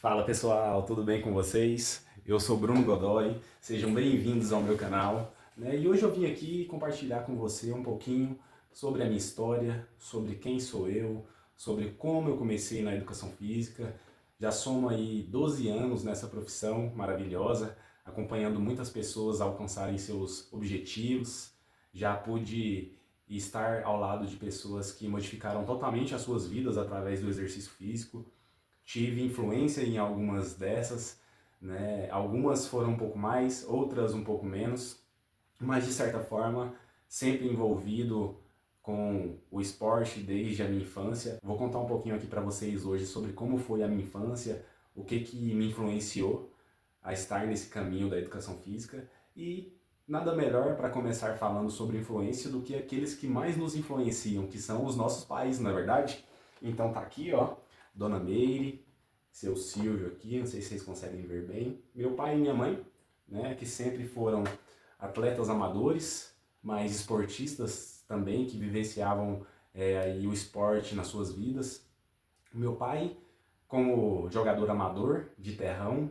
Fala pessoal, tudo bem com vocês? Eu sou Bruno Godoy, sejam bem-vindos ao meu canal, né? E hoje eu vim aqui compartilhar com você um pouquinho sobre a minha história, sobre quem sou eu, sobre como eu comecei na educação física. Já somo aí 12 anos nessa profissão maravilhosa, acompanhando muitas pessoas alcançarem seus objetivos. Já pude estar ao lado de pessoas que modificaram totalmente as suas vidas através do exercício físico. Tive influência em algumas dessas, né? Algumas foram um pouco mais, outras um pouco menos, mas de certa forma sempre envolvido com o esporte desde a minha infância. Vou contar um pouquinho aqui para vocês hoje sobre como foi a minha infância, o que me influenciou a estar nesse caminho da educação física e nada melhor para começar falando sobre influência do que aqueles que mais nos influenciam, que são os nossos pais, não é verdade? Então tá aqui, ó, Dona Meire, seu Silvio aqui, não sei se vocês conseguem ver bem, meu pai e minha mãe, né, que sempre foram atletas amadores, mas esportistas também, que vivenciavam aí o esporte nas suas vidas. Meu pai, como jogador amador de terrão,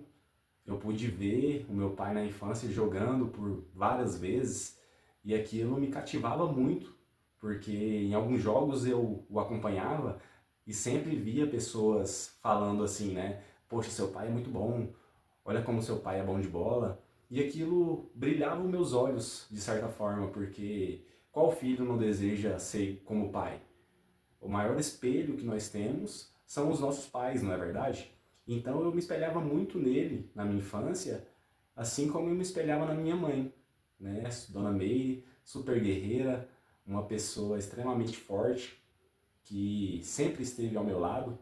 eu pude ver o meu pai na infância jogando por várias vezes e aquilo me cativava muito, porque em alguns jogos eu o acompanhava e sempre via pessoas falando assim, né? Poxa, seu pai é muito bom, olha como seu pai é bom de bola. E aquilo brilhava os meus olhos, de certa forma, porque qual filho não deseja ser como o pai? O maior espelho que nós temos são os nossos pais, não é verdade? Então eu me espelhava muito nele na minha infância, assim como eu me espelhava na minha mãe, né? Dona Meire, super guerreira, uma pessoa extremamente forte, que sempre esteve ao meu lado,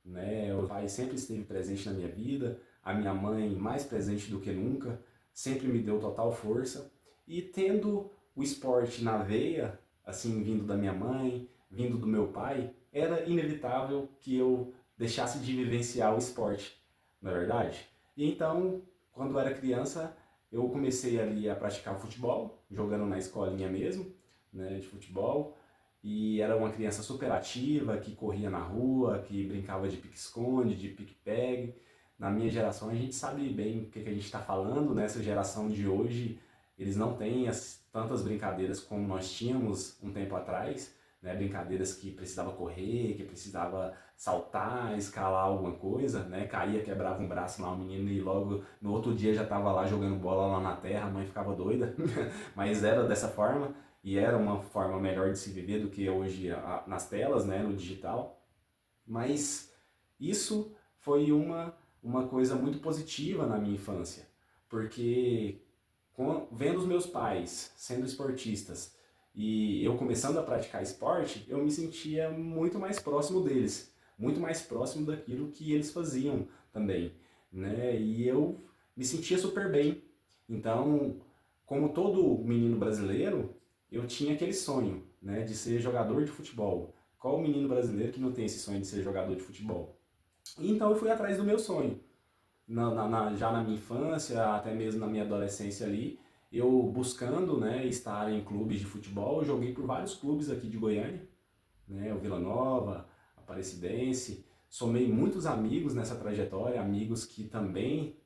né? O pai sempre esteve presente na minha vida, a minha mãe mais presente do que nunca, sempre me deu total força. E tendo o esporte na veia, assim, vindo da minha mãe, vindo do meu pai, era inevitável que eu deixasse de vivenciar o esporte, não é verdade? E então, quando eu era criança, eu comecei ali a praticar futebol, jogando na escolinha mesmo, né, de futebol, e era uma criança super ativa, que corria na rua, que brincava de pique-esconde, de pique-pegue. Na minha geração a gente sabe bem o que a gente está falando, né? Essa geração de hoje, eles não têm tantas brincadeiras como nós tínhamos um tempo atrás, né? Brincadeiras que precisava correr, que precisava saltar, escalar alguma coisa, né? Caía, quebrava um braço lá, o menino, e logo no outro dia já estava lá jogando bola lá na terra, a mãe ficava doida, mas era dessa forma e era uma forma melhor de se viver do que hoje nas telas, né, no digital. Mas isso foi uma coisa muito positiva na minha infância, porque vendo os meus pais sendo esportistas e eu começando a praticar esporte, eu me sentia muito mais próximo deles, muito mais próximo daquilo que eles faziam também, né? E eu me sentia super bem. Então, como todo menino brasileiro, eu tinha aquele sonho, né, de ser jogador de futebol. Qual menino brasileiro que não tem esse sonho de ser jogador de futebol? Então eu fui atrás do meu sonho. Já na minha infância, até mesmo na minha adolescência ali, eu buscando, né, estar em clubes de futebol, eu joguei por vários clubes aqui de Goiânia, né, o Vila Nova, Aparecidense. Somei muitos amigos nessa trajetória, amigos que também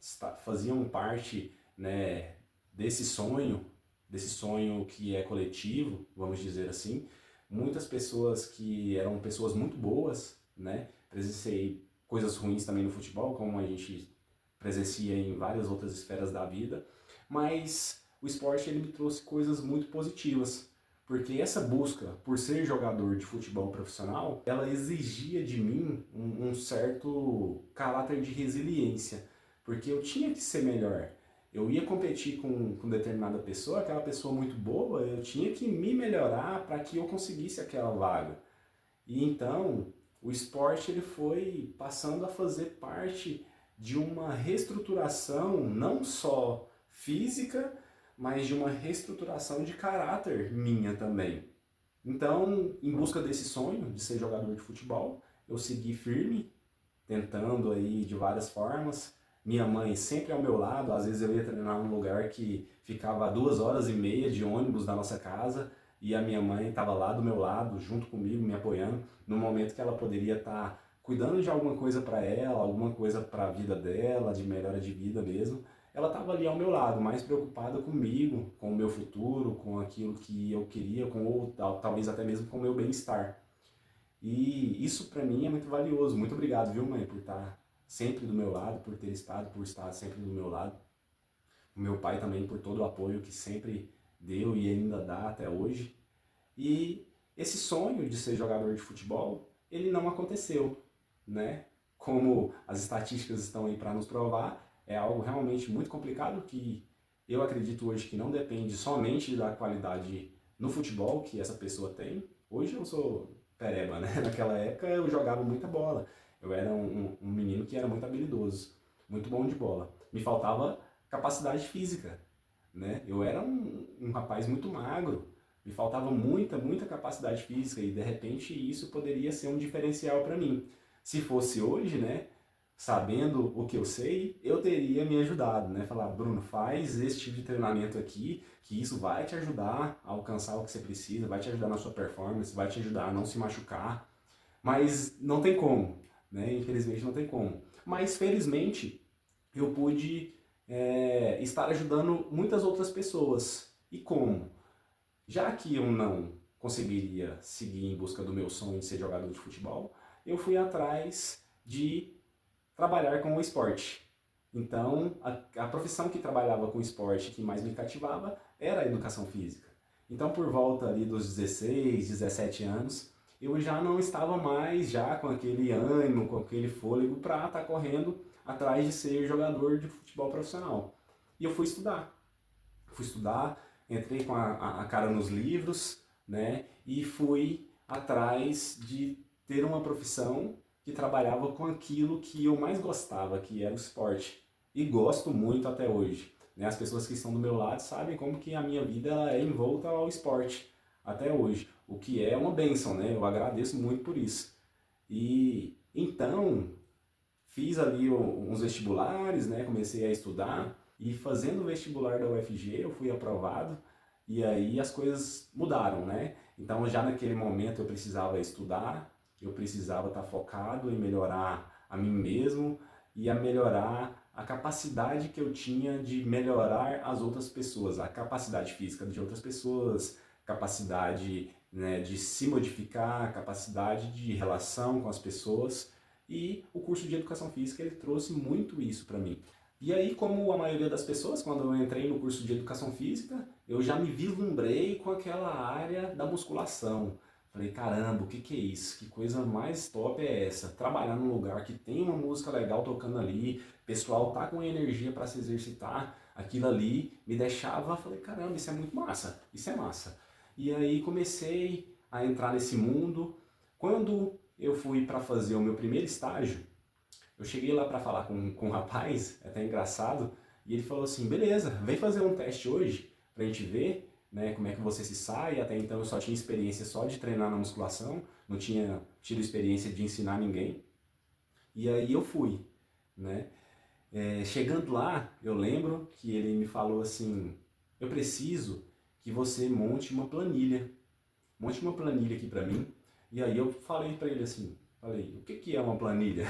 faziam parte, né, desse sonho que é coletivo, vamos dizer assim. Muitas pessoas que eram pessoas muito boas, né? Presenciei coisas ruins também no futebol, como a gente presencia em várias outras esferas da vida, mas o esporte ele me trouxe coisas muito positivas, porque essa busca por ser jogador de futebol profissional, ela exigia de mim um certo caráter de resiliência, porque eu tinha que ser melhor. Eu ia competir com determinada pessoa, aquela pessoa muito boa, eu tinha que me melhorar para que eu conseguisse aquela vaga. E então, o esporte ele foi passando a fazer parte de uma reestruturação não só física, mas de uma reestruturação de caráter minha também. Então, em busca desse sonho de ser jogador de futebol, eu segui firme, tentando aí de várias formas. Minha mãe sempre ao meu lado, às vezes eu ia treinar num lugar que ficava a 2 horas e meia de ônibus da nossa casa e a minha mãe estava lá do meu lado, junto comigo, me apoiando, no momento que ela poderia estar cuidando de alguma coisa para ela, alguma coisa para a vida dela, de melhora de vida mesmo. Ela estava ali ao meu lado, mais preocupada comigo, com o meu futuro, com aquilo que eu queria, ou talvez até mesmo com o meu bem-estar. E isso para mim é muito valioso. Muito obrigado, viu, mãe, por estar sempre do meu lado, por estar sempre do meu lado. O meu pai também por todo o apoio que sempre deu e ainda dá até hoje. E esse sonho de ser jogador de futebol, ele não aconteceu, né? Como as estatísticas estão aí para nos provar, é algo realmente muito complicado que eu acredito hoje que não depende somente da qualidade no futebol que essa pessoa tem. Hoje eu sou pereba, né? Naquela época eu jogava muita bola. Eu era um menino que era muito habilidoso, muito bom de bola. Me faltava capacidade física, né? Eu era um rapaz muito magro, me faltava muita capacidade física e de repente isso poderia ser um diferencial para mim. Se fosse hoje, né, sabendo o que eu sei, eu teria me ajudado, né? Falar, Bruno, faz esse tipo de treinamento aqui, que isso vai te ajudar a alcançar o que você precisa, vai te ajudar na sua performance, vai te ajudar a não se machucar. Mas não tem como, né? Infelizmente não tem como. Mas felizmente eu pude estar ajudando muitas outras pessoas. E como? Já que eu não conseguiria seguir em busca do meu sonho de ser jogador de futebol, eu fui atrás de trabalhar com o esporte. Então, a profissão que trabalhava com o esporte que mais me cativava era a educação física. Então, por volta ali dos 16, 17 anos, eu já não estava mais já com aquele ânimo, com aquele fôlego para estar correndo atrás de ser jogador de futebol profissional. E eu fui estudar. Fui estudar, entrei com a cara nos livros, né? E fui atrás de ter uma profissão que trabalhava com aquilo que eu mais gostava, que era o esporte. E gosto muito até hoje. Né? As pessoas que estão do meu lado sabem como que a minha vida ela é envolta ao esporte até hoje, o que é uma bênção, né? Eu agradeço muito por isso. E então fiz ali uns vestibulares, né? Comecei a estudar e fazendo o vestibular da UFG eu fui aprovado e aí as coisas mudaram, né? Então já naquele momento eu precisava estudar, eu precisava estar focado em melhorar a mim mesmo e a melhorar a capacidade que eu tinha de melhorar as outras pessoas, a capacidade física de outras pessoas, capacidade, né, de se modificar, capacidade de relação com as pessoas. E o curso de Educação Física ele trouxe muito isso para mim. E aí, como a maioria das pessoas, quando eu entrei no curso de Educação Física, eu já me vislumbrei com aquela área da musculação. Falei, caramba, o que que é isso? Que coisa mais top é essa? Trabalhar num lugar que tem uma música legal tocando ali, pessoal tá com energia para se exercitar, aquilo ali me deixava, falei, caramba, isso é muito massa, isso é massa. E aí comecei a entrar nesse mundo. Quando eu fui para fazer o meu primeiro estágio, eu cheguei lá para falar com um rapaz, é até engraçado, e ele falou assim, beleza, vem fazer um teste hoje pra gente ver, né, como é que você se sai. Até então eu só tinha experiência só de treinar na musculação, não tinha tido experiência de ensinar ninguém. E aí eu fui, né. Chegando lá, eu lembro que ele me falou assim, eu preciso que você monte uma planilha aqui pra mim. E aí eu falei pra ele assim, falei, o que que é uma planilha?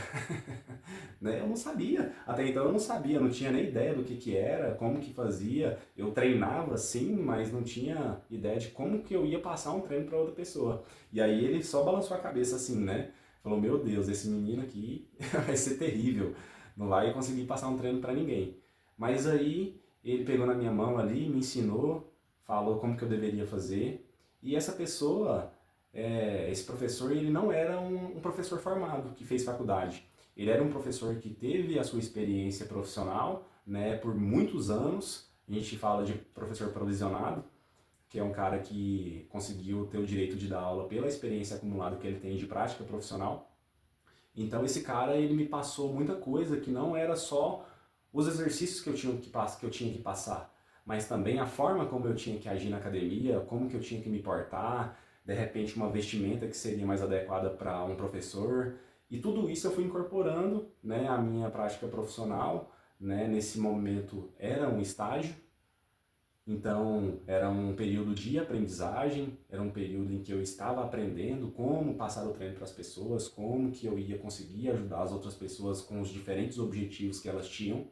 Né? Eu não sabia, até então eu não sabia, não tinha nem ideia do que era, como que fazia. Eu treinava sim, mas não tinha ideia de como que eu ia passar um treino para outra pessoa. E aí ele só balançou a cabeça assim, né? Falou, meu Deus, esse menino aqui vai ser terrível, não vai conseguir passar um treino para ninguém. Mas aí ele pegou na minha mão ali, me ensinou, falou como que eu deveria fazer. E essa pessoa, esse professor, ele não era um professor formado que fez faculdade. Ele era um professor que teve a sua experiência profissional, né, por muitos anos. A gente fala de professor provisionado, que é um cara que conseguiu ter o direito de dar aula pela experiência acumulada que ele tem de prática profissional. Então esse cara ele me passou muita coisa que não era só os exercícios que eu tinha que passar, mas também a forma como eu tinha que agir na academia, como que eu tinha que me portar, de repente uma vestimenta que seria mais adequada para um professor. E tudo isso eu fui incorporando, né, à minha prática profissional, né, nesse momento era um estágio, Então, era um período de aprendizagem, era um período em que eu estava aprendendo como passar o treino para as pessoas, como que eu ia conseguir ajudar as outras pessoas com os diferentes objetivos que elas tinham.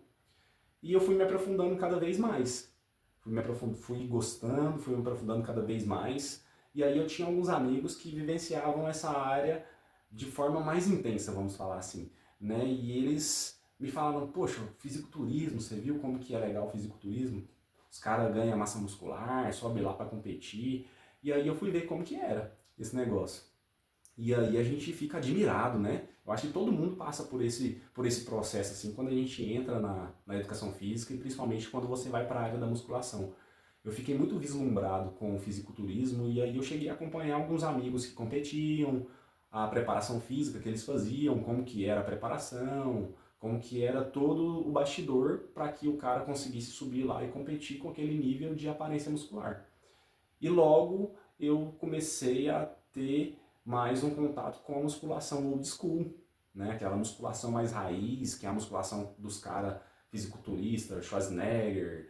E eu fui me aprofundando cada vez mais. Fui gostando, fui me aprofundando cada vez mais. E aí eu tinha alguns amigos que vivenciavam essa área de forma mais intensa, vamos falar assim, né? E eles me falavam, poxa, fisiculturismo, você viu como que é legal o fisiculturismo? Os caras ganham massa muscular, sobe lá para competir. E aí eu fui ver como que era esse negócio. E aí a gente fica admirado, né? Eu acho que todo mundo passa por esse processo, assim, quando a gente entra na educação física e principalmente quando você vai para a área da musculação. Eu fiquei muito vislumbrado com o fisiculturismo e aí eu cheguei a acompanhar alguns amigos que competiam, a preparação física que eles faziam, como que era a preparação, como que era todo o bastidor para que o cara conseguisse subir lá e competir com aquele nível de aparência muscular. E logo eu comecei a ter mais um contato com a musculação old school, né? Aquela musculação mais raiz, que é a musculação dos caras fisiculturistas, Schwarzenegger,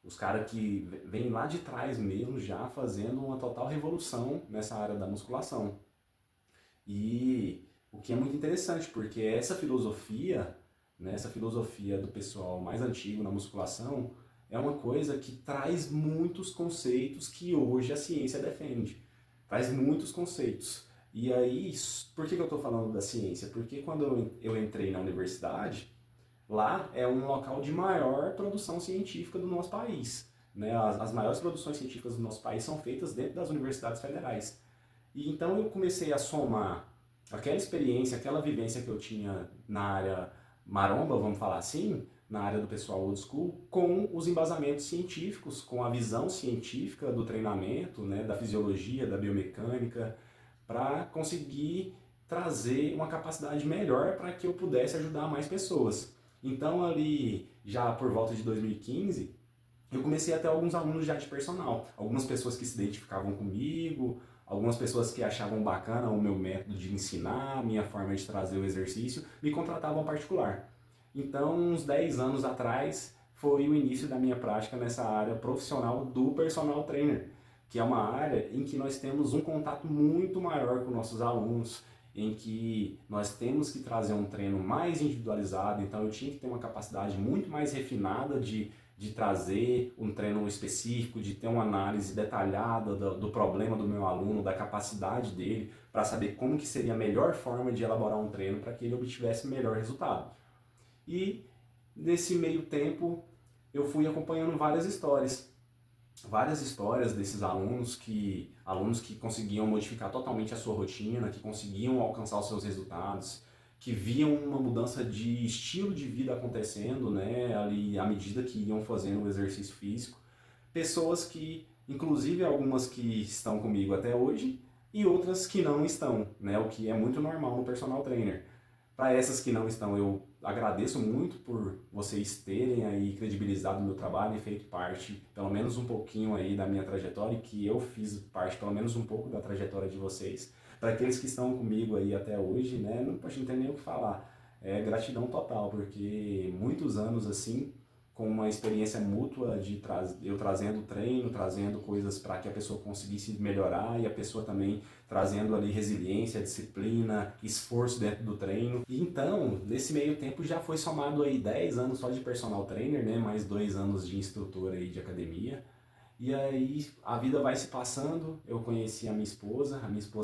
os caras que vêm lá de trás mesmo já fazendo uma total revolução nessa área da musculação. E o que é muito interessante, porque essa filosofia, né, essa filosofia do pessoal mais antigo na musculação, é uma coisa que traz muitos conceitos que hoje a ciência defende. Traz muitos conceitos. E aí, por que eu estou falando da ciência? Porque quando eu entrei na universidade, lá é um local de maior produção científica do nosso país. Né? As maiores produções científicas do nosso país são feitas dentro das universidades federais. E então eu comecei a somar aquela experiência, aquela vivência que eu tinha na área maromba, vamos falar assim, na área do pessoal old school, com os embasamentos científicos, com a visão científica do treinamento, né, da fisiologia, da biomecânica, para conseguir trazer uma capacidade melhor para que eu pudesse ajudar mais pessoas. Então ali, já por volta de 2015, eu comecei a ter alguns alunos já de personal, algumas pessoas que se identificavam comigo, algumas pessoas que achavam bacana o meu método de ensinar, a minha forma de trazer o exercício, me contratavam particular. Então, uns 10 anos atrás, foi o início da minha prática nessa área profissional do personal trainer, que é uma área em que nós temos um contato muito maior com nossos alunos, em que nós temos que trazer um treino mais individualizado, então eu tinha que ter uma capacidade muito mais refinada de trazer um treino específico, de ter uma análise detalhada do problema do meu aluno, da capacidade dele, para saber como que seria a melhor forma de elaborar um treino para que ele obtivesse o melhor resultado. E nesse meio tempo eu fui acompanhando várias histórias desses alunos que conseguiam modificar totalmente a sua rotina, que conseguiam alcançar os seus resultados, que viam uma mudança de estilo de vida acontecendo, né, ali à medida que iam fazendo o exercício físico. Pessoas que, inclusive algumas que estão comigo até hoje e outras que não estão, né, o que é muito normal no personal trainer. Para essas que não estão, eu agradeço muito por vocês terem aí credibilizado o meu trabalho e feito parte, pelo menos um pouquinho aí da minha trajetória, e que eu fiz parte, pelo menos um pouco da trajetória de vocês. Para aqueles que estão comigo aí até hoje, né, não, poxa, não tem nem o que falar. É gratidão total, porque muitos anos assim, com uma experiência mútua de eu trazendo treino, trazendo coisas para que a pessoa conseguisse melhorar e a pessoa também trazendo ali resiliência, disciplina, esforço dentro do treino. E então, nesse meio tempo já foi somado aí 10 anos só de personal trainer, né, mais 2 anos de instrutor aí de academia. E aí a vida vai se passando, eu conheci a minha esposa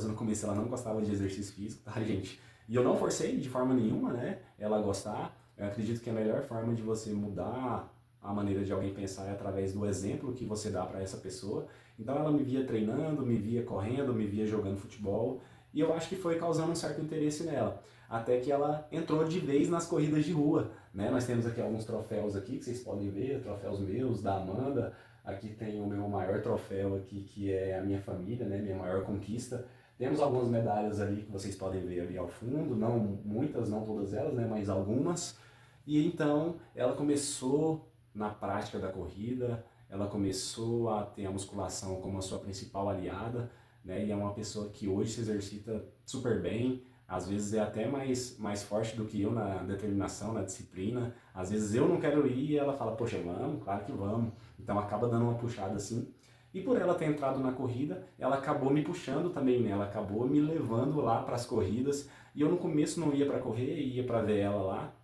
no começo ela não gostava de exercício físico, tá gente? E eu não forcei de forma nenhuma, né, ela gostar. Eu acredito que a melhor forma de você mudar a maneira de alguém pensar é através do exemplo que você dá para essa pessoa. Então ela me via treinando, me via correndo, me via jogando futebol, e eu acho que foi causando um certo interesse nela. Até que ela entrou de vez nas corridas de rua, né? Nós temos aqui alguns troféus aqui que vocês podem ver, troféus meus, da Amanda. Aqui tem o meu maior troféu aqui, que é a minha família, né? Minha maior conquista. Temos algumas medalhas ali que vocês podem ver ali ao fundo, não muitas, não todas elas, né? Mas algumas. E então ela começou na prática da corrida, ela começou a ter a musculação como a sua principal aliada, né? E é uma pessoa que hoje se exercita super bem, Às vezes é até mais forte do que eu na determinação, na disciplina. Às vezes eu não quero ir e ela fala, poxa, vamos, claro que vamos. Então acaba dando uma puxada assim. E por ela ter entrado na corrida, ela acabou me puxando também, né? Ela acabou me levando lá para as corridas. E eu no começo não ia para correr, ia para ver ela lá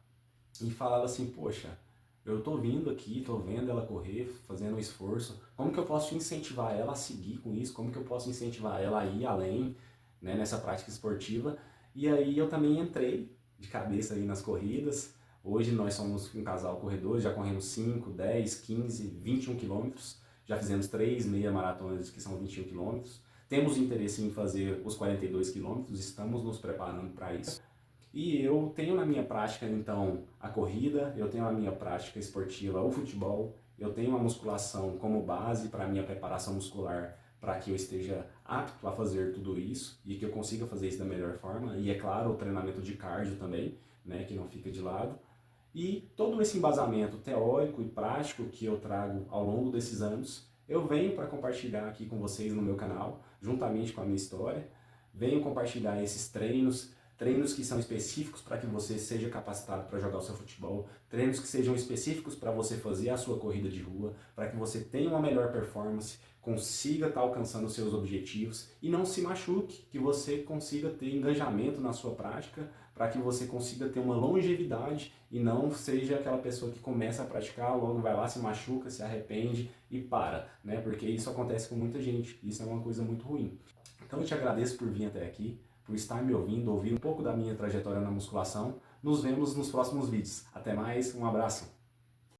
e falava assim, poxa, eu tô vindo aqui, tô vendo ela correr, fazendo um esforço, como que eu posso incentivar ela a seguir com isso? Como que eu posso incentivar ela a ir além, né, nessa prática esportiva? E aí eu também entrei de cabeça aí nas corridas. Hoje nós somos um casal corredor, já corremos 5, 10, 15, 21 quilômetros. Já fizemos 3 meia maratonas que são 21 quilômetros. Temos interesse em fazer os 42 quilômetros, estamos nos preparando para isso. E eu tenho na minha prática, então, a corrida, eu tenho na minha prática esportiva o futebol, eu tenho a musculação como base para a minha preparação muscular, para que eu esteja apto a fazer tudo isso e que eu consiga fazer isso da melhor forma. E, é claro, o treinamento de cardio também, né, que não fica de lado. E todo esse embasamento teórico e prático que eu trago ao longo desses anos, eu venho para compartilhar aqui com vocês no meu canal, juntamente com a minha história. Venho compartilhar esses treinos que são específicos para que você seja capacitado para jogar o seu futebol, treinos que sejam específicos para você fazer a sua corrida de rua, para que você tenha uma melhor performance, consiga estar alcançando os seus objetivos e não se machuque, que você consiga ter engajamento na sua prática, para que você consiga ter uma longevidade e não seja aquela pessoa que começa a praticar, logo vai lá, se machuca, se arrepende e para, né? Porque isso acontece com muita gente, isso é uma coisa muito ruim. Então eu te agradeço por vir até aqui, por estar me ouvindo, ouvir um pouco da minha trajetória na musculação. Nos vemos nos próximos vídeos. Até mais, um abraço!